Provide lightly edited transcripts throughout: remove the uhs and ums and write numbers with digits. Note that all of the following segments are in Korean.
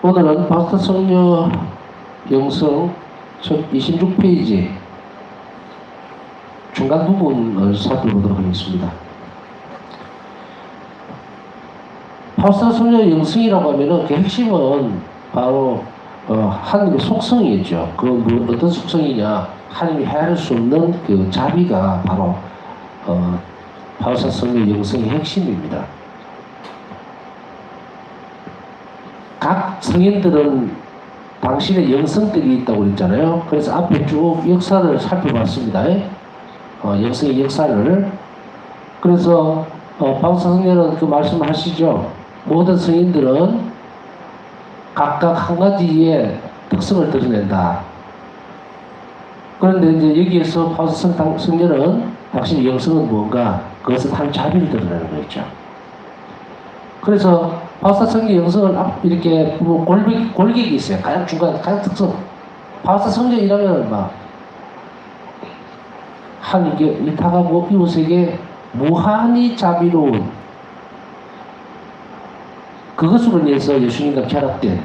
오늘은 바스트 성녀 영성 26페이지 중간 부분을 살펴보도록 하겠습니다. 바스트 성녀 영성이라고 하면은 그 핵심은 바로 하나님의 속성이겠죠. 그 어떤 속성이냐? 하나님이 헤아릴 수 없는 그 자비가 바로 바스트 성녀 영성의 핵심입니다. 각 성인들은 당신의 영성들이 있다고 그랬잖아요. 그래서 앞에 쭉 역사를 살펴봤습니다. 영성의 역사를. 그래서 바스트 성녀는 그 말씀을 하시죠. 모든 성인들은 각각 한 가지의 특성을 드러낸다. 그런데 이제 여기에서 바스트 성녀는 당신의 영성은 뭔가? 그것은 한 자비를 드러내는 거였죠. 그래서 바스트 성녀 영성을 이렇게 골격이 있어요. 가장 중간, 가장 특성. 바스트 성녀이라면 하나님께 의탁하고 이웃에게 무한히 자비로운 그것으로 인해서 예수님과 결합된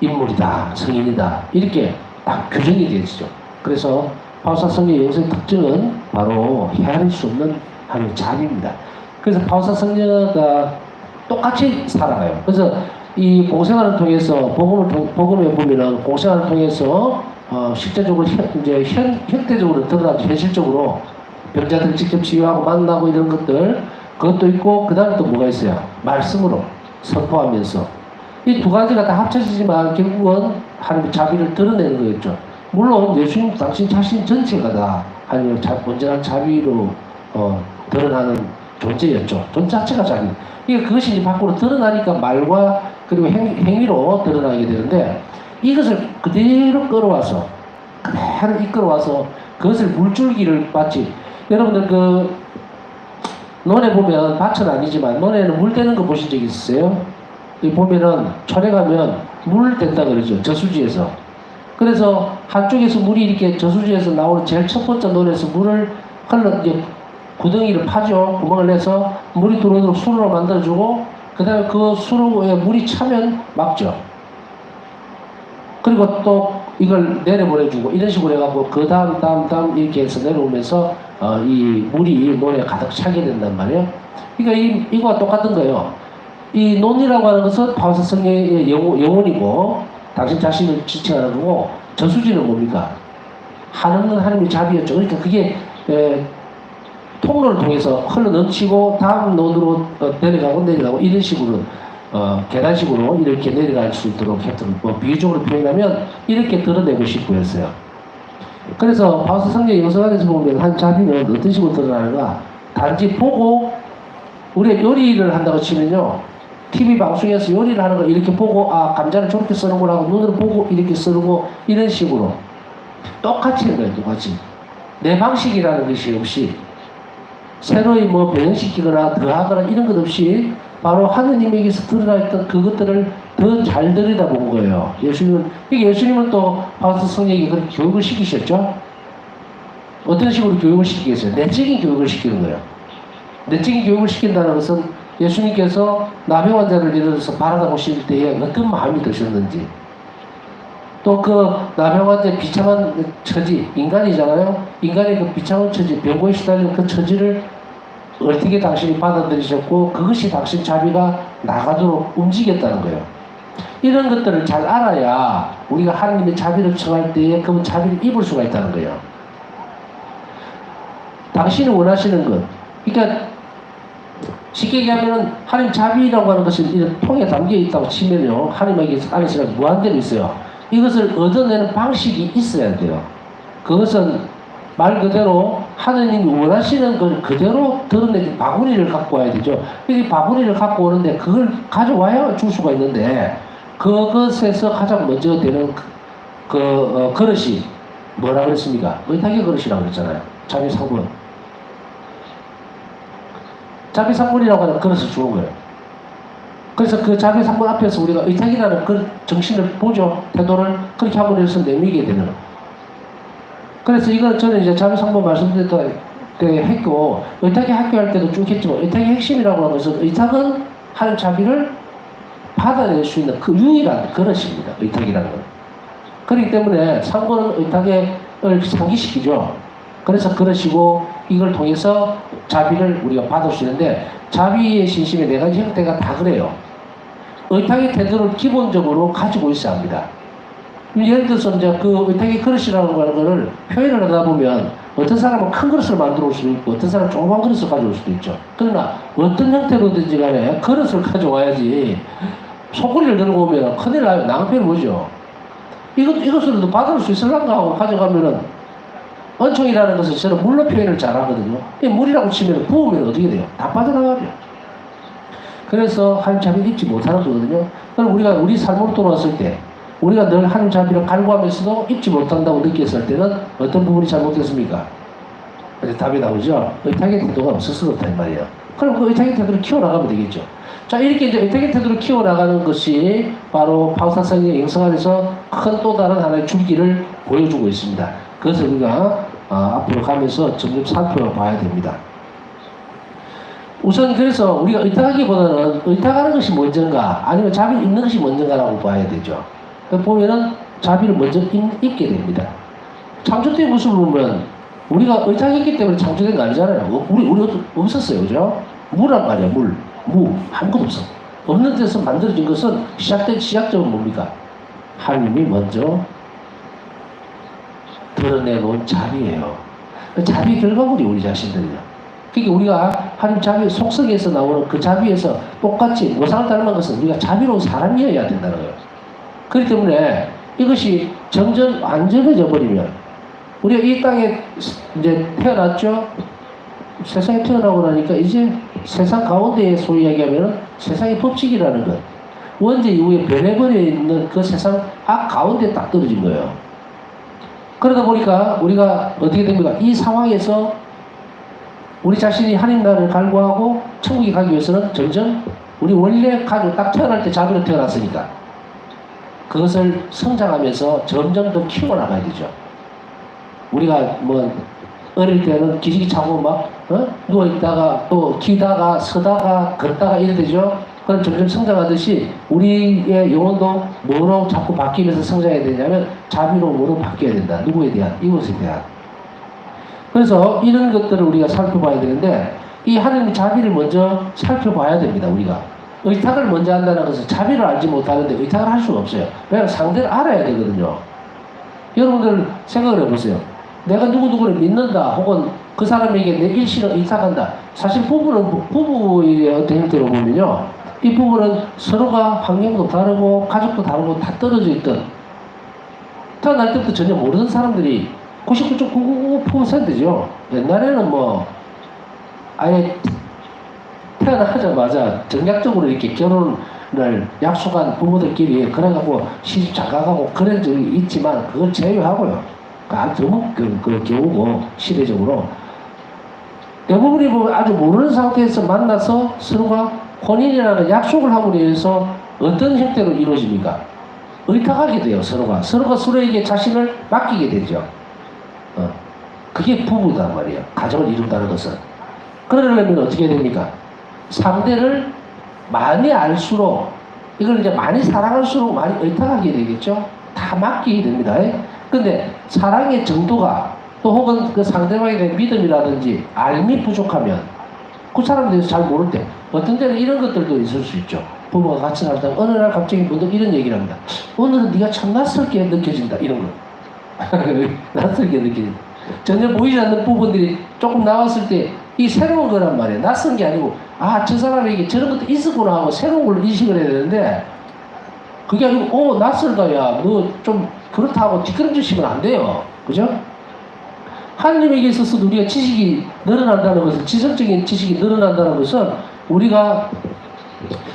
인물이다, 성인이다. 이렇게 딱 규정이 되어있죠. 그래서 바스트 성녀 영성의 특징은 바로 헤아릴 수 없는 하나님의 자비입니다. 그래서 바스트 성녀가 똑같이 살아가요. 그래서 이 공생활을 통해서 복음에 보면은 공생활을 통해서 실제적으로 현대적으로 드러나죠. 현실적으로 병자들 직접 치유하고 만나고 이런 것들 그것도 있고 그 다음에 또 뭐가 있어요? 말씀으로 선포하면서 이 두 가지가 다 합쳐지지만 결국은 하나님의 자비를 드러내는 거였죠. 물론 예수님 당신 자신 전체가 다 하나님의 온전한 자비로 드러나는 존재였죠. 존재 자체가 자비. 그것이 이제 밖으로 드러나니까 말과 그리고 행위로 드러나게 되는데 이것을 그대로 끌어와서 그대로 이끌어와서 그것을 물줄기를 마치 여러분들 그 논에 보면 밭은 아니지만 논에는 물 대는 거 보신 적 있으세요? 여기 보면은 철에 가면 물 댄다 그러죠. 저수지에서. 그래서 한쪽에서 물이 이렇게 저수지에서 나오는 제일 첫 번째 논에서 물을 이제 구덩이를 파죠. 구멍을 내서 물이 들어오도록 수로로 만들어주고 그 다음에 그 수로에 물이 차면 막죠. 그리고 또 이걸 내려보내주고 이런 식으로 해갖고 그 다음 이렇게 해서 내려오면서 이 물이 논에 가득 차게 된단 말이에요. 그러니까 이거와 똑같은 거예요. 이 논이라고 하는 것은 바스트 성녀의 영혼이고 당신 자신을 지칭하는 거고 저수지는 뭡니까? 한없는 하나님의 자비였죠. 그러니까 그게 통로를 통해서 흘러 넘치고 다음 논으로 내려가고 이런 식으로 계단식으로 이렇게 내려갈 수 있도록 했던 비유적으로 표현하면 이렇게 드러내고 싶고 했어요. 그래서 바스트 성녀 영성 안에서 보면 한 자비는 어떤 식으로 드러나는가? 단지 보고 우리가 요리를 한다고 치면요. TV 방송에서 요리를 하는 걸 이렇게 보고 감자를 저렇게 쓰는구나 하고 눈으로 보고 이렇게 쓰고 이런 식으로 똑같이 하는 거예요. 똑같이. 내 방식이라는 것이 없이 새로이 변형시키거나 더하거나 이런 것 없이 바로 하느님에게서 드러나있던 그것들을 더 잘 들여다본 거예요. 예수님은 또 바스트 성녀에게 그렇게 교육을 시키셨죠? 어떤 식으로 교육을 시키겠어요? 내적인 교육을 시키는 거예요. 내적인 교육을 시킨다는 것은 예수님께서 나병 환자를 예를 들어서 바라보실 때에 어떤 마음이 드셨는지 또 그 나병 환자의 비참한 처지, 인간이잖아요. 인간의 그 비참한 처지, 병고에 시달리는 그 처지를 어떻게 당신이 받아들이셨고 그것이 당신 자비가 나가도록 움직였다는 거예요. 이런 것들을 잘 알아야 우리가 하나님의 자비를 청할 때에 그 자비를 입을 수가 있다는 거예요. 당신이 원하시는 것. 그러니까 쉽게 얘기하면 하나님 자비라고 하는 것은 이런 통에 담겨 있다고 치면요. 하나님에게 안에서 무한대로 있어요. 이것을 얻어내는 방식이 있어야 돼요. 그것은 말 그대로 하느님이 원하시는 걸 그대로 드러내는 바구니를 갖고 와야 되죠. 이 바구니를 갖고 오는데 그걸 가져와야 줄 수가 있는데 그것에서 가장 먼저 되는 그릇이 뭐라 그랬습니까? 의탁의 그릇이라고 그랬잖아요. 자비상분. 자비상분이라고 하는 그릇을 주는 거예요. 그래서 그 자비상분 앞에서 우리가 의탁이라는 그 정신을 보죠. 태도를 그렇게 함으로 해서 내미게 되는 거예요. 그래서 이건 저는 이제 자비상분 말씀드릴 때 했고, 의탁의 학교할 때도 쭉 했지만, 의탁의 핵심이라고 하는 것은, 의탁은 하나님 자비를 받아낼 수 있는 그 유일한 그릇입니다. 의탁이라는 건. 그렇기 때문에 상고는 의탁을 상기시키죠. 그래서 그릇이고 이걸 통해서 자비를 우리가 받을 수 있는데 자비의 신심의 네 가지 형태가 다 그래요. 의탁의 태도를 기본적으로 가지고 있어야 합니다. 예를 들어서 이제 그 의탁의 그릇이라는 거를 표현을 하다 보면 어떤 사람은 큰 그릇을 만들어 올 수도 있고 어떤 사람은 조그만 그릇을 가져올 수도 있죠. 그러나 어떤 형태로든지 간에 그릇을 가져와야지 소쿠리를 들고 오면 큰일 나요. 낭패를 보죠. 이것으로도 받을 수 있을란가 하고 가져가면은 은총이라는 것은 저는 물로 표현을 잘하거든요. 물이라고 치면 부으면 어떻게 돼요? 다 빠져나가죠. 그래서 하나님 자비를 입지 못하는 거거든요. 그럼 우리가 우리 삶으로 돌아왔을 때 우리가 늘 하나님 자비를 갈구하면서도 입지 못한다고 느꼈을 때는 어떤 부분이 잘못됐습니까? 답이 나오죠. 의탁의 태도가 없을 수 없다 이 말이에요. 그럼 그 의탁의 태도를 키워나가면 되겠죠. 자, 이렇게 이제 의탁의 태도를 키워나가는 것이 바로 파우사성의 영성 안에서 큰 또 다른 하나의 줄기를 보여주고 있습니다. 그것을 우리가 앞으로 가면서 점점 살펴봐야 됩니다. 우선 그래서 우리가 의탁하기보다는 의탁하는 것이 먼저인가 아니면 자비를 입는 것이 먼저인가라고 봐야 되죠. 보면은 자비를 먼저 입게 됩니다. 창조 때의 모습을 보면 우리가 의탁했기 때문에 창조된 거 아니잖아요. 우리 없었어요. 그죠? 무란 말이야, 물. 아무것도 없어. 없는 데서 만들어진 것은 시작점은 뭡니까? 하나님이 먼저 드러내놓은 자비예요. 자비 결과물이 우리 자신들이에요. 그러니까 우리가 하나님 자비 속성에서 나오는 그 자비에서 똑같이 모상을 닮은 것은 우리가 자비로운 사람이어야 된다는 거예요. 그렇기 때문에 이것이 점점 완전해져 버리면 우리가 이 땅에 이제 태어났죠. 세상에 태어나고 나니까 이제 세상 가운데에 소위 얘기하면 세상의 법칙이라는 것. 원죄 이후에 변해버려 있는 그 세상 가운데 딱 떨어진 거예요. 그러다 보니까 우리가 어떻게 됩니까? 이 상황에서 우리 자신이 하나님 나라를 갈구하고 천국에 가기 위해서는 점점 우리 원래 가지고 딱 태어날 때 자비로 태어났으니까 그것을 성장하면서 점점 더 키워나가야 되죠. 우리가 뭐 어릴 때는 기지개 차고 막 누워있다가 또 기다가 서다가 걷다가 이래 되죠. 그럼 점점 성장하듯이 우리의 영혼도 뭐로 자꾸 바뀌면서 성장해야 되냐면 자비로 뭐로 바뀌어야 된다. 누구에 대한? 이것에 대한. 그래서 이런 것들을 우리가 살펴봐야 되는데 이 하나님의 자비를 먼저 살펴봐야 됩니다. 우리가. 의탁을 먼저 한다는 것은 자비를 알지 못하는데 의탁을 할 수가 없어요. 왜냐하면 상대를 알아야 되거든요. 여러분들 생각을 해보세요. 내가 누구누구를 믿는다 혹은 그 사람에게 내 일신을 의탁한다. 사실 부부의 어떤 형태로 보면요. 이 부부는 서로가 환경도 다르고 가족도 다르고 다 떨어져 있던 태어날 때부터 전혀 모르는 사람들이 99.999%죠. 옛날에는 뭐 아예 태어나자마자 정략적으로 이렇게 결혼을 약속한 부부들끼리 그래갖고 시집 장가가고 그런 적이 있지만 그걸 제외하고요. 드문 그 경우고 시대적으로 대부분이 아주 모르는 상태에서 만나서 서로가 혼인이라는 약속을 하고 위해서 어떤 형태로 이루어집니까? 의탁하게 돼요. 서로가 서로에게 자신을 맡기게 되죠. 그게 부부단 말이에요. 가정을 이룬다는 것은. 그러려면 어떻게 됩니까? 상대를 많이 알수록 이걸 이제 많이 사랑할수록 많이 의탁하게 되겠죠. 다 맡기게 됩니다. 근데 사랑의 정도가 또 혹은 그 상대방에 대한 믿음이라든지 알미 부족하면 그 사람에 대해서 잘 모를 때 어떤 때는 이런 것들도 있을 수 있죠. 부부가 같이 살다 어느 날 갑자기 문득 이런 얘기를 합니다. 오늘은 네가 참 낯설게 느껴진다. 이런 거. 낯설게 느껴진다. 전혀 보이지 않는 부분들이 조금 나왔을 때 이 새로운 거란 말이에요. 낯선 게 아니고 저 사람에게 저런 것도 있었구나 하고 새로운 걸로 인식을 해야 되는데 그게 아니고 낯설다 야 너 좀 그렇다고 뒷걸음질 안 돼요. 그죠? 하나님에게 있어서도 우리가 지식이 늘어난다는 것은 지성적인 지식이 늘어난다는 것은 우리가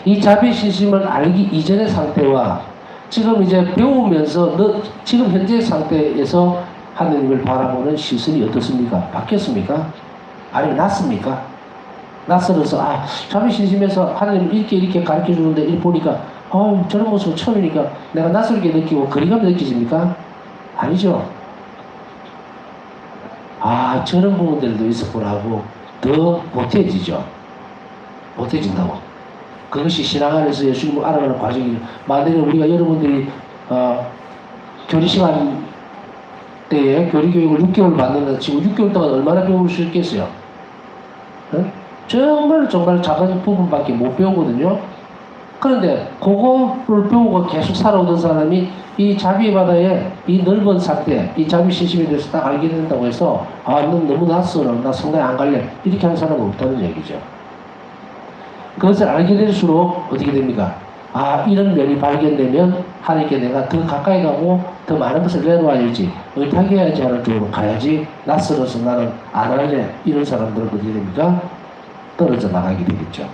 이 자비의 신심을 알기 이전의 상태와 지금 이제 배우면서 지금 현재 상태에서 하나님을 바라보는 시선이 어떻습니까? 바뀌었습니까? 아니면 낫습니까? 낯설어서 자비 신심에서 하나님 이렇게 가르쳐 주는데 이렇게 보니까 저런 모습 처음이니까 내가 낯설게 느끼고 거리감이 느껴집니까? 아니죠. 저런 부분들도 있었구나 하고 더 못해지죠. 못해진다고. 그것이 신앙 안에서 예수님을 알아가는 과정이죠. 만약에 우리가 여러분들이 교리 시간 때에 교리 교육을 6개월 받는다 치고 6개월 동안 얼마나 배울 수 있겠어요? 네? 정말 작은 부분밖에 못 배우거든요. 그런데 그거를 배우고 계속 살아오던 사람이 이 자비의 바다에 이 넓은 상태, 이 자비 신심에 대해서 딱 알게 된다고 해서 넌 너무 낯설어, 나 성당에 안 갈래, 이렇게 하는 사람은 없다는 얘기죠. 그것을 알게 될수록 어떻게 됩니까? 이런 면이 발견되면 하나님께 내가 더 가까이 가고 더 많은 것을 내놓아야지, 의탁해야지 하는 쪽으로 가야지, 낯설어서 나는 안 할래, 이런 사람들은 어떻게 됩니까? 떨어져 나가게 되겠죠.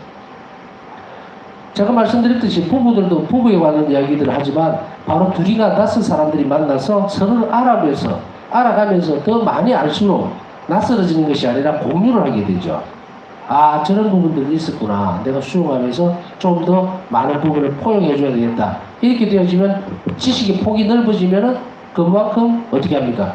제가 말씀드렸듯이 부부들도 부부에 관한 이야기들을 하지만 바로 둘이가 낯선 사람들이 만나서 서로를 알아가면서 더 많이 알수록 낯설어지는 것이 아니라 공유를 하게 되죠. 저런 부분들이 있었구나. 내가 수용하면서 좀 더 많은 부분을 포용해 줘야 되겠다. 이렇게 되어지면 지식의 폭이 넓어지면은 그만큼 어떻게 합니까?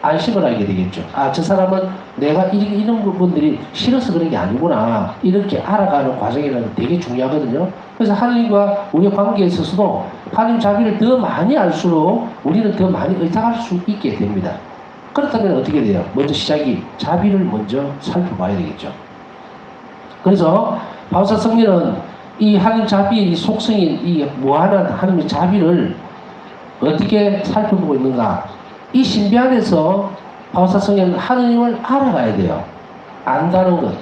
안심을 하게 되겠죠. 저 사람은 내가 이런 부분들이 싫어서 그런 게 아니구나. 이렇게 알아가는 과정이라는 게 되게 중요하거든요. 그래서 하나님과 우리의 관계에 있어서도 하나님 자비를 더 많이 알수록 우리는 더 많이 의탁할 수 있게 됩니다. 그렇다면 어떻게 돼요? 먼저 시작이 자비를 먼저 살펴봐야 되겠죠. 그래서 바울사 성령은 이 하나님 자비의 속성인 이 무한한 하나님의 자비를 어떻게 살펴보고 있는가? 이 신비 안에서 바울사 성령은 하나님을 알아가야 돼요. 안다는 것.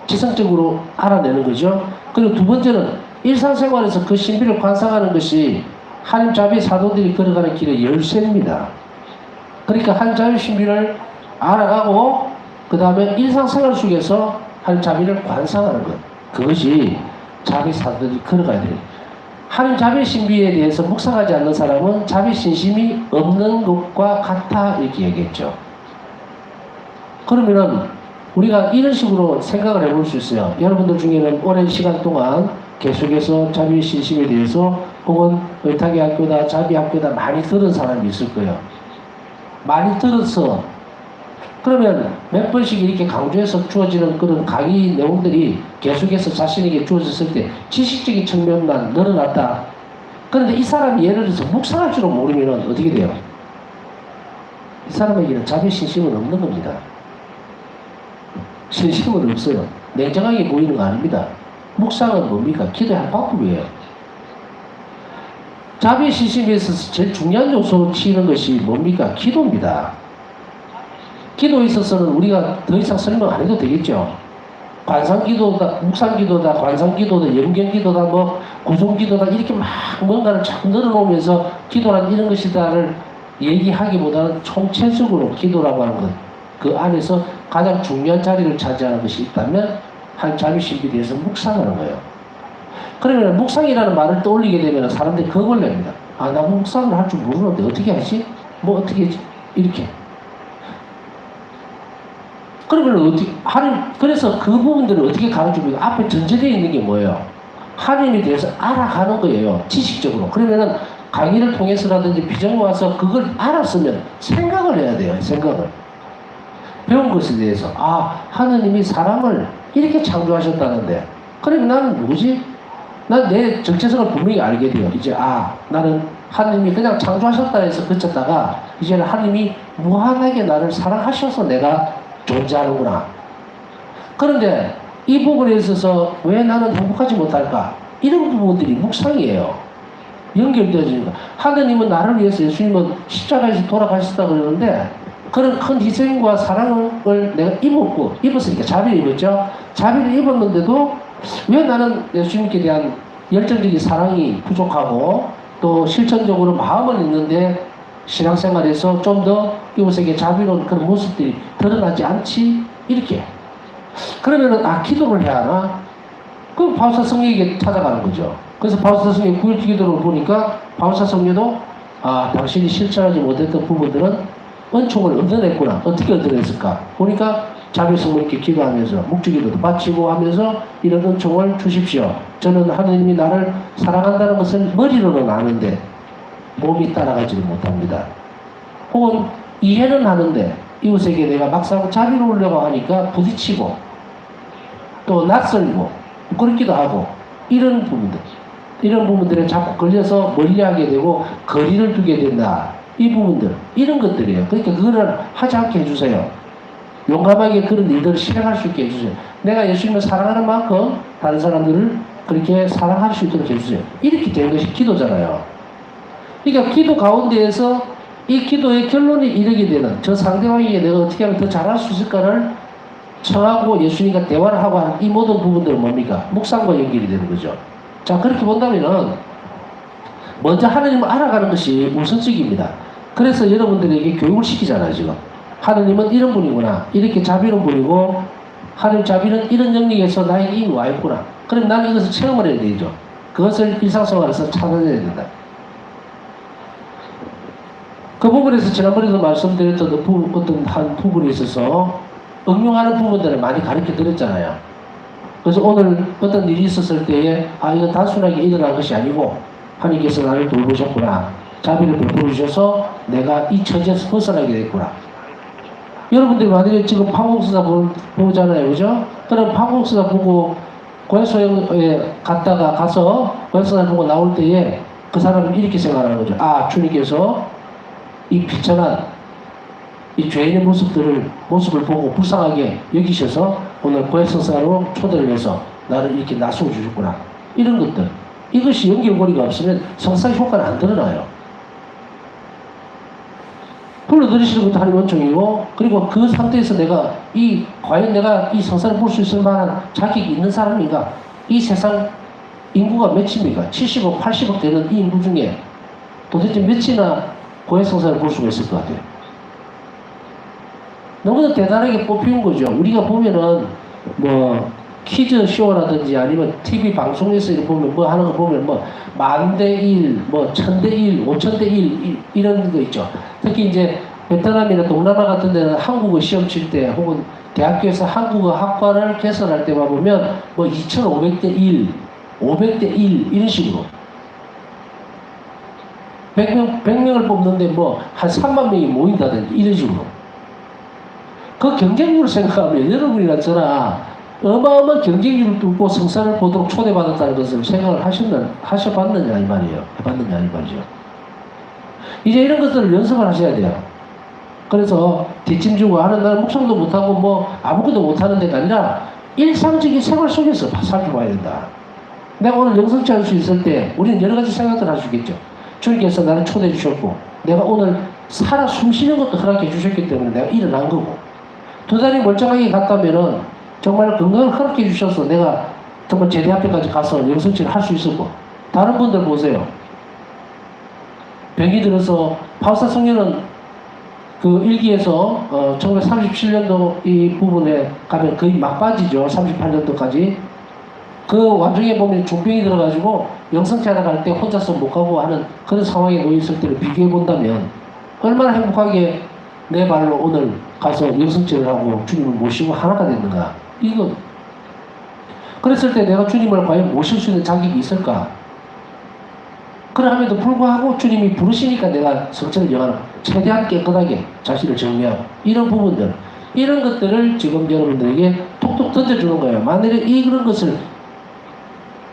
지성적으로 알아내는 거죠. 그리고 두 번째는 일상생활에서 그 신비를 관상하는 것이 하나님 자비의 사도들이 걸어가는 길의 열쇠입니다. 그러니까 하나님 자비의 신비를 알아가고 그 다음에 일상생활 속에서 하나님 자비를 관상하는 것. 그것이 자비 사도들이 걸어가야 돼요. 하나님 자비 신비에 대해서 묵상하지 않는 사람은 자비 신심이 없는 것과 같아 이렇게 얘기했죠. 그러면은 우리가 이런 식으로 생각을 해볼 수 있어요. 여러분들 중에는 오랜 시간 동안 계속해서 자비 신심에 대해서 혹은 의탁의 학교다, 자비 학교다 많이 들은 사람이 있을 거예요. 많이 들어서 그러면 몇 번씩 이렇게 강조해서 주어지는 그런 강의 내용들이 계속해서 자신에게 주어졌을 때 지식적인 측면만 늘어났다. 그런데 이 사람이 예를 들어서 묵상할 줄은 모르면 어떻게 돼요? 이 사람에게는 자비 신심은 없는 겁니다. 신심은 없어요. 냉정하게 보이는 거 아닙니다. 묵상은 뭡니까? 기도의 한 방법이에요. 자비 신심에 있어서 제일 중요한 요소로 치는 것이 뭡니까? 기도입니다. 기도에 있어서는 우리가 더 이상 설명 안 해도 되겠죠. 관상기도다, 묵상기도다, 관상기도다, 영경기도다, 구속기도다 이렇게 막 뭔가를 자꾸 늘어놓으면서 기도란 이런 것이다를 얘기하기보다는 총체적으로 기도라고 하는 것, 그 안에서 가장 중요한 자리를 차지하는 것이 있다면 하나님 자비 신비에 대해서 묵상하는 거예요. 그러면 묵상이라는 말을 떠올리게 되면 사람들이 겁을 냅니다. 나 묵상을 할 줄 모르는데 어떻게 하지? 어떻게 하지? 이렇게. 그러면 그래서 그 부분들을 어떻게 가르쳐주면 앞에 전제되어 있는 게 뭐예요? 하나님에 대해서 알아가는 거예요. 지식적으로. 그러면은 강의를 통해서라든지 비전에 와서 그걸 알았으면 생각을 해야 돼요. 생각을. 배운 것에 대해서. 하나님이 사람을 이렇게 창조하셨다는데. 그러면 나는 누구지? 난 내 정체성을 분명히 알게 돼요. 이제, 나는 하나님이 그냥 창조하셨다 해서 그쳤다가, 이제는 하나님이 무한하게 나를 사랑하셔서 내가 존재하는구나. 그런데 이 부분에 있어서 왜 나는 행복하지 못할까? 이런 부분들이 묵상이에요. 연결되어지니까. 하나님은 나를 위해서 예수님은 십자가에서 돌아가셨다고 그러는데 그런 큰 희생과 사랑을 내가 입었으니까 자비를 입었죠. 자비를 입었는데도 왜 나는 예수님께 대한 열정적인 사랑이 부족하고 또 실천적으로 마음은 있는데 신앙생활에서 좀 더 이웃에게 자비로운 그런 모습들이 드러나지 않지? 이렇게. 그러면은, 기도를 해야 하나? 그럼 바울사 성령에게 찾아가는 거죠. 그래서 바울사 성령 9일 기도를 보니까 바울사 성령도, 당신이 실천하지 못했던 부분들은 은총을 얻어냈구나. 어떻게 얻어냈을까? 보니까 자비 성령께 기도하면서, 묵주기도도 바치고 하면서 이런 은총을 주십시오. 저는 하나님이 나를 사랑한다는 것을 머리로는 아는데, 몸이 따라가지를 못합니다. 혹은 이해는 하는데 이웃에게 내가 막상 자비로우려고 하니까 부딪히고 또 낯설고 부끄럽기도 하고 이런 부분들에 자꾸 걸려서 멀리하게 되고 거리를 두게 된다. 이 부분들, 이런 것들이에요. 그러니까 그거를 하지 않게 해주세요. 용감하게 그런 일들을 실행할 수 있게 해주세요. 내가 예수님을 사랑하는 만큼 다른 사람들을 그렇게 사랑할 수 있도록 해주세요. 이렇게 된 것이 기도잖아요. 그러니까 기도 가운데에서 이 기도의 결론이 이르게 되는 저 상대방에게 내가 어떻게 하면 더 잘할 수 있을까를 청하고 예수님과 대화를 하고 하는 이 모든 부분들은 뭡니까? 묵상과 연결이 되는 거죠. 자, 그렇게 본다면은 먼저 하나님을 알아가는 것이 우선적입니다. 그래서 여러분들에게 교육을 시키잖아요, 지금. 하나님은 이런 분이구나. 이렇게 자비로운 분이고, 하나님 자비는 이런 영역에서 나에게 이미 와 있구나. 그럼 나는 이것을 체험을 해야 되죠. 그것을 일상생활에서 찾아내야 된다. 그 부분에서 지난번에도 말씀드렸던 어떤 한 부분에 있어서 응용하는 부분들을 많이 가르쳐 드렸잖아요. 그래서 오늘 어떤 일이 있었을 때에, 아, 이건 단순하게 일어난 것이 아니고, 하나님께서 나를 돌보셨구나. 자비를 베풀어 주셔서 내가 이 처지에서 벗어나게 됐구나. 여러분들이 만약에 지금 판공수사 보잖아요. 그죠? 그럼 판공수사 보고 고해소에 가서 고해소사 보고 나올 때에 그 사람은 이렇게 생각하는 거죠. 아, 주님께서 이 비천한 이 죄인의 모습을 보고 불쌍하게 여기셔서 오늘 고해성사로 초대를 해서 나를 이렇게 나서어 주셨구나. 이런 것들. 이것이 연결고리가 없으면 성사 효과는 안 드러나요. 불러들이시는 것도 하나님 원총이고, 그리고 그 상태에서 과연 내가 이 성사를 볼 수 있을 만한 자격이 있는 사람인가? 이 세상 인구가 몇입니까? 70억, 80억 되는 이 인구 중에 도대체 몇이나 고해성사를 볼 수가 있을 것 같아요. 너무나 대단하게 뽑히는 거죠. 우리가 보면은 뭐 퀴즈쇼라든지 아니면 TV 방송에서 이렇게 보면 뭐 하는 거 보면 뭐 10,000대1, 뭐 1,000대1, 5,000대1 이런 거 있죠. 특히 이제 베트남이나 동남아 같은 데는 한국어 시험 칠 때 혹은 대학교에서 한국어 학과를 개설할 때만 보면 뭐 2,500대1, 500대1 이런 식으로 100명을 뽑는데 뭐 한 3만 명이 모인다든지 이런 식으로. 그 경쟁률을 생각하면 여러분이나 저나 어마어마한 경쟁률을 뚫고 성사를 보도록 초대받았다는 것을 생각을 하셔봤느냐 이 말이에요. 해봤느냐 이 말이죠. 이제 이런 것들을 연습을 하셔야 돼요. 그래서 뒷짐지고 하는 나는 묵상도 못하고 뭐 아무것도 못하는 데가 아니라 일상적인 생활 속에서 살펴봐야 된다. 내가 오늘 영성치 할 수 있을 때 우리는 여러 가지 생각들을 할 수 있겠죠. 주님께서 나를 초대해 주셨고 내가 오늘 살아 숨쉬는 것도 허락해 주셨기 때문에 내가 일어난 거고 두 다리 멀쩡하게 갔다면은 정말 건강을 허락해 주셔서 내가 정말 제대 앞에까지 가서 영성치를 할 수 있었고 다른 분들 보세요. 병이 들어서 파우사 성녀는 그 일기에서 1937년도 이 부분에 가면 거의 막바지죠. 38년도까지. 그 와중에 보면 중병이 들어가지고 영성치 하러 갈 때 혼자서 못 가고 하는 그런 상황에 놓였을 때를 비교해 본다면 얼마나 행복하게 내 발로 오늘 가서 영성치를 하고 주님을 모시고 하나가 됐는가. 이거 그랬을 때 내가 주님을 과연 모실 수 있는 자격이 있을까? 그럼에도 불구하고 주님이 부르시니까 내가 성체를 영하는 최대한 깨끗하게 자신을 정리하고 이런 부분들 이런 것들을 지금 여러분들에게 톡톡 던져주는 거예요. 만약에 이런 것을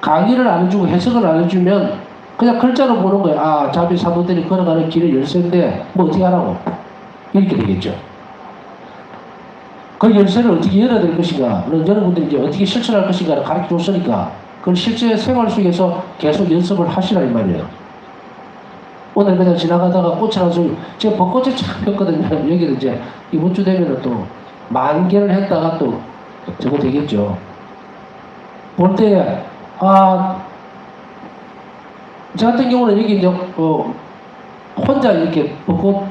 강의를 안 해주고 해석을 안 해주면 그냥 글자로 보는 거예요. 아, 자비 사도들이 걸어가는 길의 열쇠인데 뭐 어떻게 하라고 이렇게 되겠죠. 그 열쇠를 어떻게 열어야 될 것인가 여러분들이 이제 어떻게 실천할 것인가를 가르쳐 줬으니까 그걸 실제 생활 속에서 계속 연습을 하시라 이 말이에요. 오늘 그냥 지나가다가 꽃을 한 송이 제가 벚꽃이 참 폈거든요. 여기는 이제 이번 주 되면은 또 10,000개를 했다가 또 저거 되겠죠. 볼 때 저 같은 경우는 여기 이제 혼자 이렇게 벚꽃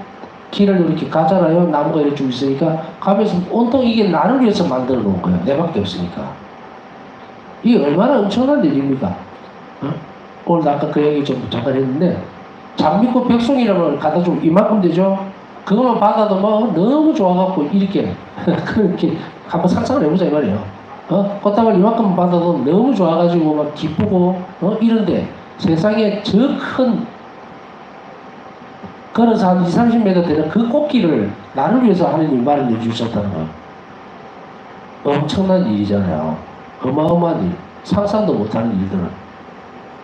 길을 이렇게 가잖아요. 나무가 이렇게 쭉 있으니까 가면서 온통 이게 나를 위해서 만들어 놓은 거예요. 내밖에 없으니까. 이게 얼마나 엄청난 일입니까? 오늘 아까 그 얘기 좀 잠깐 했는데 장미꽃 백송이라는 걸 갖다 주면 이만큼 되죠? 그것만 받아도 뭐 너무 좋아갖고 이렇게 그렇게 한번 상상을 해보자 이 말이에요. 꽃다발 이만큼 받아도 너무 좋아가지고 막 기쁘고 이런데 세상에 저 큰 걸어서 한 20-30m 되는 그 꽃길을 나를 위해서 하나님이 마련해 주셨다는 거 엄청난 일이잖아요. 어마어마한 일. 상상도 못하는 일들을.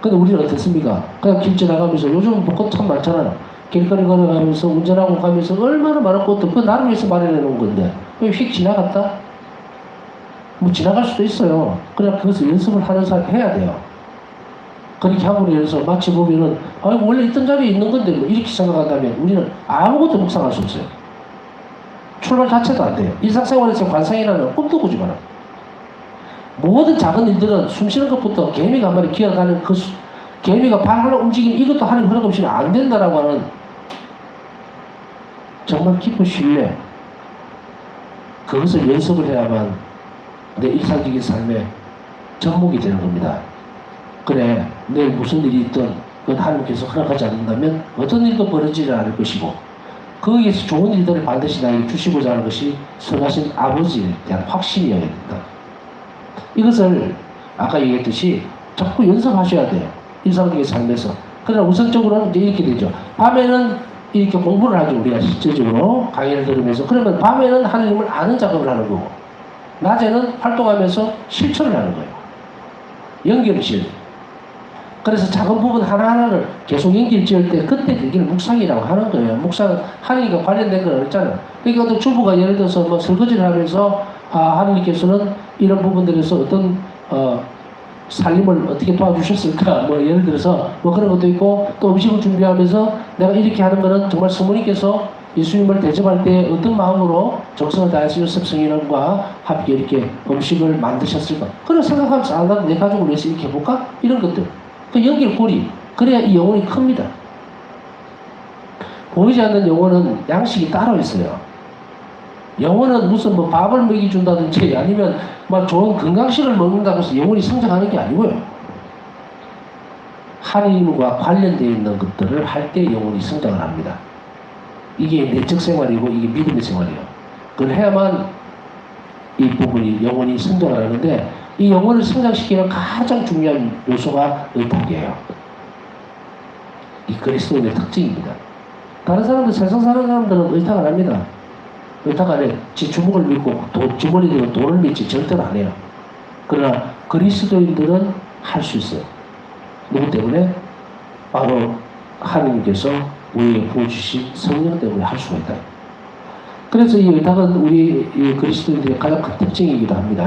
근데 우리는 어떻습니까? 그냥 길 지나가면서 요즘 벚꽃 참 많잖아요. 길거리 걸어가면서 운전하고 가면서 얼마나 많은 꽃도 그 나를 위해서 마련해 놓은 건데 왜 휙 지나갔다? 뭐 지나갈 수도 있어요. 그냥 그것을 연습을 하는 사람 해야 돼요. 그렇게 하고 해서 마치 보면은 원래 있던 자리에 있는 건데 뭐 이렇게 생각한다면 우리는 아무것도 묵상할 수 없어요. 출발 자체도 안 돼요. 일상생활에서 관상이라는 꿈도 꾸지 마라. 모든 작은 일들은 숨쉬는 것부터 개미가 한 마리 기어가는 개미가 발 하나 움직이면 이것도 하는 허락 없이는 안 된다라고 하는 정말 깊은 신뢰. 그것을 연습을 해야만 내 일상적인 삶에 접목이 되는 겁니다. 그래, 내일 무슨 일이 있든 그건 하나님께서 허락하지 않는다면 어떤 일도 벌어지지 않을 것이고 거기에서 좋은 일들을 반드시 나에게 주시고자 하는 것이 선하신 아버지에 대한 확신이어야 된다. 이것을 아까 얘기했듯이 자꾸 연습하셔야 돼요. 일상적인 삶에서. 그러나 우선적으로는 이제 이렇게 되죠. 밤에는 이렇게 공부를 하죠. 우리가 실질적으로 강의를 들으면서. 그러면 밤에는 하나님을 아는 작업을 하는 거고 낮에는 활동하면서 실천을 하는 거예요. 연결을 지어요. 그래서 작은 부분 하나하나를 계속 연결 지을 때 그때 그게 묵상이라고 하는 거예요. 묵상, 하나님과 관련된 건 없잖아요. 그러니까 어떤 주부가 예를 들어서 뭐 설거지를 하면서 하나님께서는 이런 부분들에서 어떤 살림을 어떻게 도와주셨을까? 뭐 예를 들어서 뭐 그런 것도 있고 또 음식을 준비하면서 내가 이렇게 하는 거는 정말 성모님께서 예수님을 대접할 때 어떤 마음으로 정성을 다해서 요셉 성인과 함께 이렇게 음식을 만드셨을까? 그런 생각하면서 나도 내 가족을 위해서 이렇게 해볼까? 이런 것들. 그 연결고리. 그래야 이 영혼이 큽니다. 보이지 않는 영혼은 양식이 따로 있어요. 영혼은 무슨 뭐 밥을 먹여준다든지 아니면 막 좋은 건강식을 먹는다고 해서 영혼이 성장하는 게 아니고요. 하나님과 관련되어 있는 것들을 할 때 영혼이 성장을 합니다. 이게 내적 생활이고 이게 믿음의 생활이에요. 그걸 해야만 이 부분이 영혼이 성장을 하는데 이 영혼을 성장시키는 가장 중요한 요소가 의탁이에요. 이 그리스도인의 특징입니다. 다른 사람들, 세상 사는 사람들은 의탁을 합니다. 의탁 안 해. 지 주먹을 믿고 주머니에 들고 돈을 믿지 절대로 안 해요. 그러나 그리스도인들은 할 수 있어요. 누구 때문에? 바로 하나님께서 우리에게 부어주신 성령 때문에 할 수가 있다. 그래서 이 의탁은 우리 이 그리스도인들의 가장 큰 특징이기도 합니다.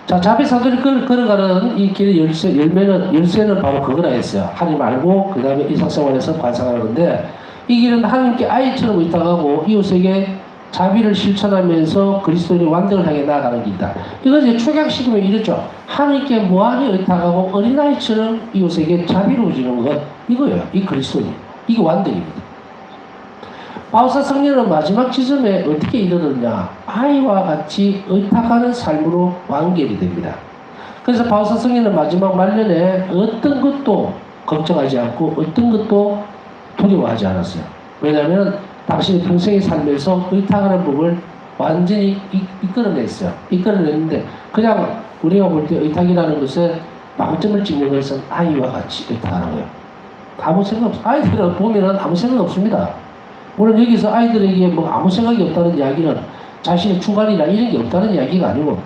자, 자비사도리 걸어가는 이 길의 열쇠는 바로 그거라 했어요. 하나님 알고, 그 다음에 일상생활에서 관상하는 건데, 이 길은 하나님께 아이처럼 의탁하고, 이웃에게 자비를 실천하면서 그리스도인의 완등을 향해 나아가는 길이다. 이거 이제 축약시키면 이랬죠. 하나님께 무한히 의탁하고, 어린아이처럼 이웃에게 자비로워지는 것, 이거예요. 이 그리스도인. 이게 완등입니다. 바울사 성령은 마지막 지점에 어떻게 이르렀냐? 아이와 같이 의탁하는 삶으로 완결이 됩니다. 그래서 바울사 성령은 마지막 말년에 어떤 것도 걱정하지 않고 어떤 것도 두려워하지 않았어요. 왜냐하면 당신의 평생의 삶에서 의탁하는 법을 완전히 이끌어냈어요. 이끌어냈는데 그냥 우리가 볼 때 의탁이라는 것에 망점을 찍는 것은 아이와 같이 의탁하는 거예요. 아무 생각 없어요. 아이들을 보면은 아무 생각 없습니다. 물론 여기서 아이들에게 뭐 아무 생각이 없다는 이야기는 자신의 주관이나 이런 게 없다는 이야기가 아니고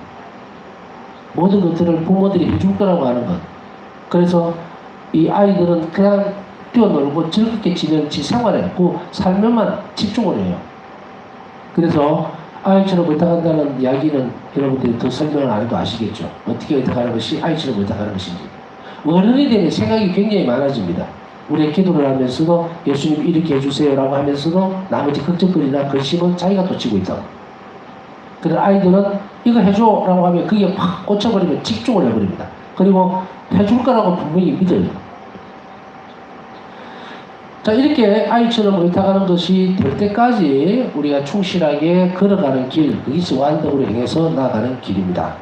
모든 것들을 부모들이 해줄 거라고 하는 것. 그래서 이 아이들은 그냥 뛰어놀고 즐겁게 지내는 지 생활에 그 삶에만 집중을 해요. 그래서 아이처럼 의탁한다는 이야기는 여러분들이 더 설명을 안 해도 아시겠죠. 어떻게 의탁하는 것이 아이처럼 의탁하는 것인지. 어른이 되면 생각이 굉장히 많아집니다. 우리의 기도를 하면서도 예수님 이렇게 해주세요라고 하면서도 나머지 걱정거리나 근심은 자기가 또 지고 있다. 그런 아이들은 이거 해줘라고 하면 그게 팍 꽂혀버리면 집중을 해버립니다. 그리고 해줄 거라고 분명히 믿어요. 자, 이렇게 아이처럼 의탁하는 것이 될 때까지 우리가 충실하게 걸어가는 길, 그것이 완덕으로 행해서 나아가는 길입니다.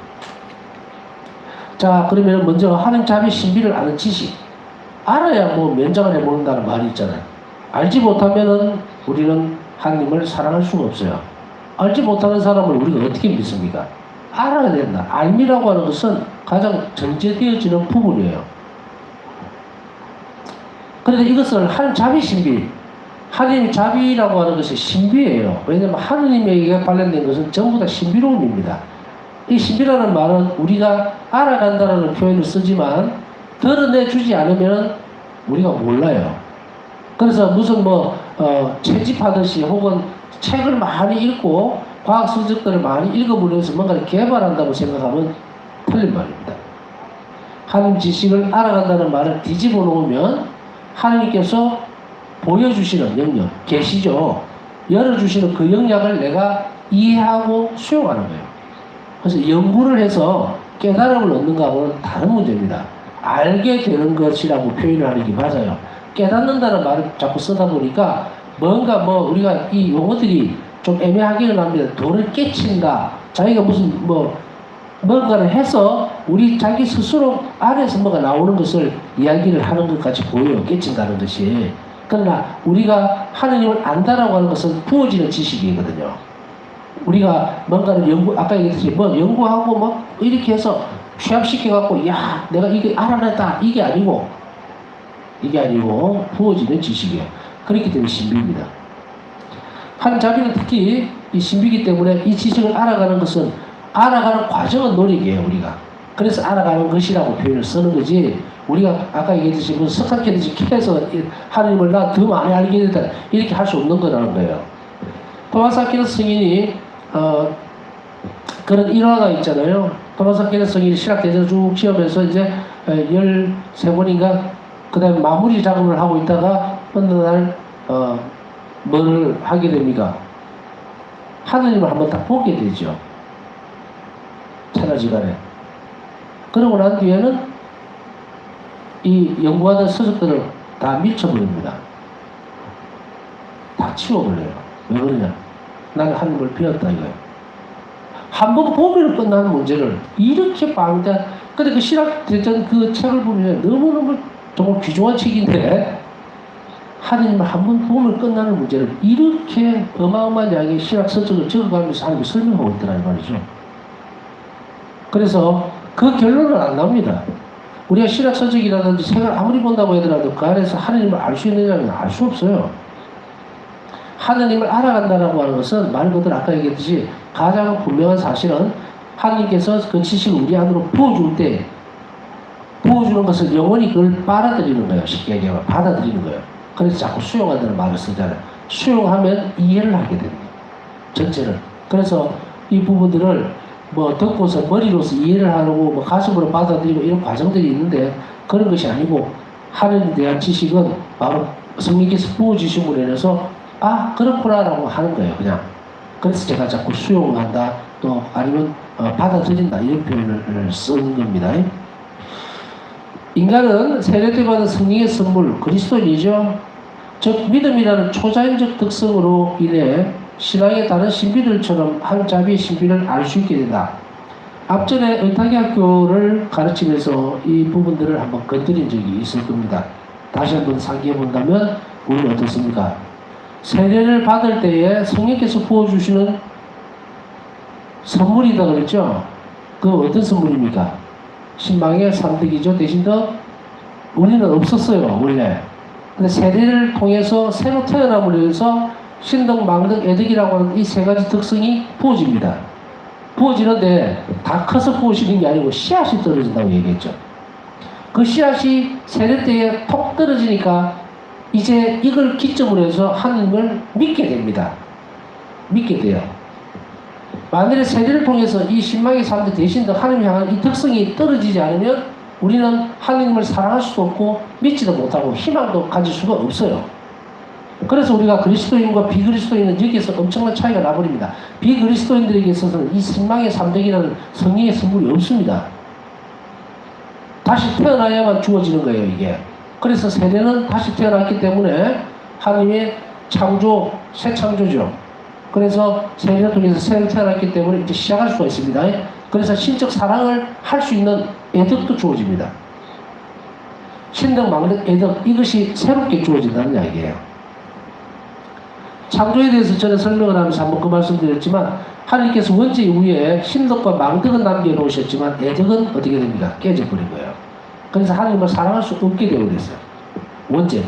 자, 그러면 먼저 하나님 자비 신비를 아는 지식. 알아야 뭐 면장을 해보는다는 말이 있잖아요. 알지 못하면은 우리는 하나님을 사랑할 수가 없어요. 알지 못하는 사람을 우리가 어떻게 믿습니까? 알아야 된다. 알미라고 하는 것은 가장 전제되어지는 부분이에요. 그런데 이것을 하나님 자비 신비, 하나님 자비라고 하는 것이 신비예요. 왜냐하면 하나님에게 관련된 것은 전부 다 신비로움입니다. 이 신비라는 말은 우리가 알아간다라는 표현을 쓰지만 드러내주지 않으면 우리가 몰라요. 그래서 무슨 채집하듯이 혹은 책을 많이 읽고 과학 서적들을 많이 읽어보면서 뭔가를 개발한다고 생각하면 틀린 말입니다. 하나님 지식을 알아간다는 말을 뒤집어 놓으면 하나님께서 보여주시는 영역, 계시죠. 열어주시는 그 영역을 내가 이해하고 수용하는 거예요. 그래서 연구를 해서 깨달음을 얻는 거하고는 다른 문제입니다. 알게 되는 것이라고 표현을 하는 게 맞아요. 깨닫는다는 말을 자꾸 쓰다 보니까 뭔가 우리가 이 용어들이 좀 애매하기는 합니다. 돈을 깨친다. 자기가 무슨 뭔가를 해서 우리 자기 스스로 안에서 뭐가 나오는 것을 이야기를 하는 것 같이 보여요. 깨친다는 것이. 그러나 우리가 하느님을 안다라고 하는 것은 부어지는 지식이거든요. 우리가 뭔가를 아까 얘기했듯이 연구하고 이렇게 해서 취합시켜갖고, 야, 내가 이게 알아냈다. 이게 아니고 부어지는 지식이에요. 그렇기 때문에 신비입니다. 한 자비는 특히 이 신비이기 때문에 이 지식을 알아가는 것은 알아가는 과정은 노력이에요, 우리가. 그래서 알아가는 것이라고 표현을 쓰는 거지, 우리가 아까 얘기했듯이 무슨 석학캐듯이 캐서 하나님을 나 더 많이 알게 된다. 이렇게 할 수 없는 거라는 거예요. 토마스 아퀴나스 성인이, 그런 일화가 있잖아요. 토마스 아퀴나스 성인이 신학대전을 쭉 지으면서 이제 13번인가 그 다음에 마무리 작업을 하고 있다가 어느 날 뭐를 하게 됩니까? 하느님을 한번 딱 보게 되죠. 천하지간에. 그러고 난 뒤에는 이 연구하던 서적들을 다 밀쳐버립니다. 다 치워버려요. 왜 그러냐? 나는 하느님을 배웠다 이거예요. 한번 보면 끝나는 문제를 이렇게 방대한, 근데 그 신학대전 그 책을 보면 너무너무 정말 귀중한 책인데, 하느님을 한번 보면 끝나는 문제를 이렇게 어마어마한 양의 신학 서적을 적어가면서 하나님이 설명하고 있더라 이 말이죠. 그래서 그 결론은 안 납니다. 우리가 신학 서적이라든지 책을 아무리 본다고 하더라도 그 안에서 하느님을 알 수 있느냐면 알 수 없어요. 하느님을 알아간다라고 하는 것은 말 그대로 아까 얘기했듯이 가장 분명한 사실은 하느님께서 그 지식을 우리 안으로 부어줄 때, 부어주는 것은 영원히 그걸 빨아들이는 거예요. 쉽게 얘기하면 받아들이는 거예요. 그래서 자꾸 수용한다는 말을 쓰잖아요. 수용하면 이해를 하게 됩니다. 전체를. 그래서 이 부분들을 듣고서 머리로서 이해를 하고 가슴으로 받아들이고 이런 과정들이 있는데, 그런 것이 아니고 하느님에 대한 지식은 바로 성령께서 부어주심으로 인해서 그렇구나라고 하는 거예요. 그냥. 그래서 제가 자꾸 수용한다 또 아니면 받아들인다 이런 표현을 쓰는 겁니다. 인간은 세례 때 받은 성령의 선물, 그리스도인이죠. 즉 믿음이라는 초자연적 특성으로 인해 신앙의 다른 신비들처럼 한 자비의 신비를 알 수 있게 된다. 앞전에 의탁의 학교를 가르치면서 이 부분들을 한번 건드린 적이 있을 겁니다. 다시 한번 상기해 본다면 우리는 어떻습니까? 세례를 받을 때에 성령께서 부어주시는 선물이다 그랬죠? 그 어떤 선물입니까? 신망의 삼득이죠. 대신 더 우리는 없었어요, 원래. 근데 세례를 통해서 새로 태어남으로 해서 신덕, 망덕, 애덕이라고 하는 이 세 가지 특성이 부어집니다. 부어지는데 다 커서 부어지는 게 아니고 씨앗이 떨어진다고 얘기했죠. 그 씨앗이 세례 때에 톡 떨어지니까 이제 이걸 기점으로 해서 하나님을 믿게 됩니다. 믿게 돼요. 만일에 세례를 통해서 이 신망의 삶들 대신 더 하나님 향한 이 특성이 떨어지지 않으면 우리는 하나님을 사랑할 수도 없고 믿지도 못하고 희망도 가질 수가 없어요. 그래서 우리가 그리스도인과 비그리스도인은 여기에서 엄청난 차이가 나버립니다. 비그리스도인들에게 있어서는 이 신망의 삼덕이라는 성령의 선물이 없습니다. 다시 태어나야만 주어지는 거예요, 이게. 그래서 세례는 다시 태어났기 때문에 하나님의 창조, 새 창조죠. 그래서 세례를 통해서 새로 태어났기 때문에 이제 시작할 수가 있습니다. 그래서 신적 사랑을 할 수 있는 애덕도 주어집니다. 신덕, 망덕, 애덕 이것이 새롭게 주어진다는 이야기예요. 창조에 대해서 저는 설명을 하면서 한번 그 말씀드렸지만 하나님께서 원죄 이후에 신덕과 망덕은 남겨놓으셨지만 애덕은 어떻게 됩니까? 깨져버린 거예요. 그래서 하나님을 사랑할 수 없게 되어버렸어요. 원죄.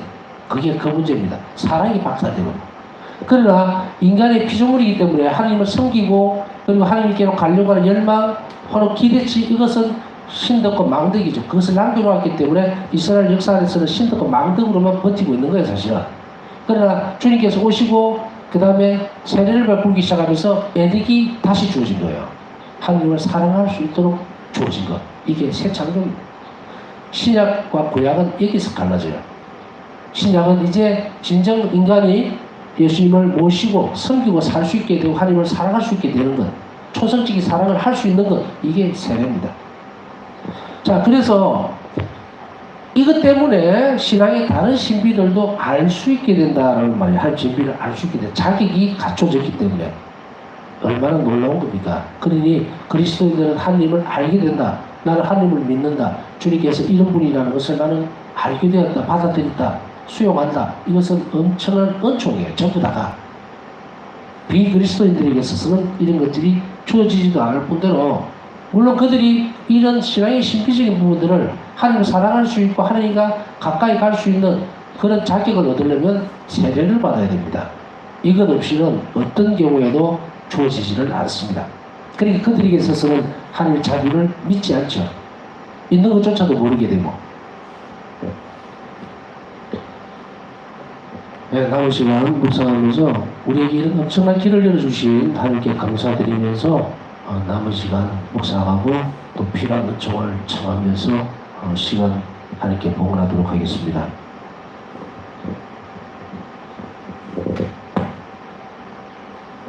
그게 그 문제입니다. 사랑이 박살되고. 그러나 인간의 피조물이기 때문에 하나님을 섬기고 그리고 하나님께로 가려고 하는 열망, 혹은 기대치, 이것은 신덕과 망덕이죠. 그것을 남겨놓았기 때문에 이스라엘 역사 안에서는 신덕과 망덕으로만 버티고 있는 거예요, 사실은. 그러나 주님께서 오시고 그 다음에 세례를 베풀기 시작하면서 애닉이 다시 주어진 거예요. 하나님을 사랑할 수 있도록 주어진 것. 이게 새 창조입니다. 신약과 구약은 여기서 갈라져요. 신약은 이제 진정 인간이 예수님을 모시고 섬기고 살 수 있게 되고 하나님을 사랑할 수 있게 되는 것, 초성적인 사랑을 할 수 있는 것, 이게 세례입니다. 자, 그래서 이것 때문에 신앙의 다른 신비들도 알 수 있게 된다는 말이에요. 한 신비를 알 수 있게 돼. 자격이 갖춰졌기 때문에. 얼마나 놀라운 겁니까? 그러니 그리스도인들은 하나님을 알게 된다. 나는 하나님을 믿는다. 주님께서 이런 분이라는 것을 나는 알게 되었다. 받아들였다. 수용한다. 이것은 엄청난 은총이에요. 전부 다가. 비그리스도인들에게 있어서는 이런 것들이 주어지지도 않을 뿐더러 물론 그들이 이런 신앙의 신비적인 부분들을 하나님을 사랑할 수 있고 하나님과 가까이 갈 수 있는 그런 자격을 얻으려면 세례를 받아야 됩니다. 이것 없이는 어떤 경우에도 주어지지를 않습니다. 그러니까 그들에게 있어서는 하나님의 자비를 믿지 않죠. 있는 것조차도 모르게 되고. 네, 남은 시간 묵상하면서 우리에게 이런 엄청난 길을 열어주신 하나님께 감사드리면서 남은 시간 묵상하고 또 필요한 은총을 청하면서 시간 하나님께 봉헌하도록 하겠습니다.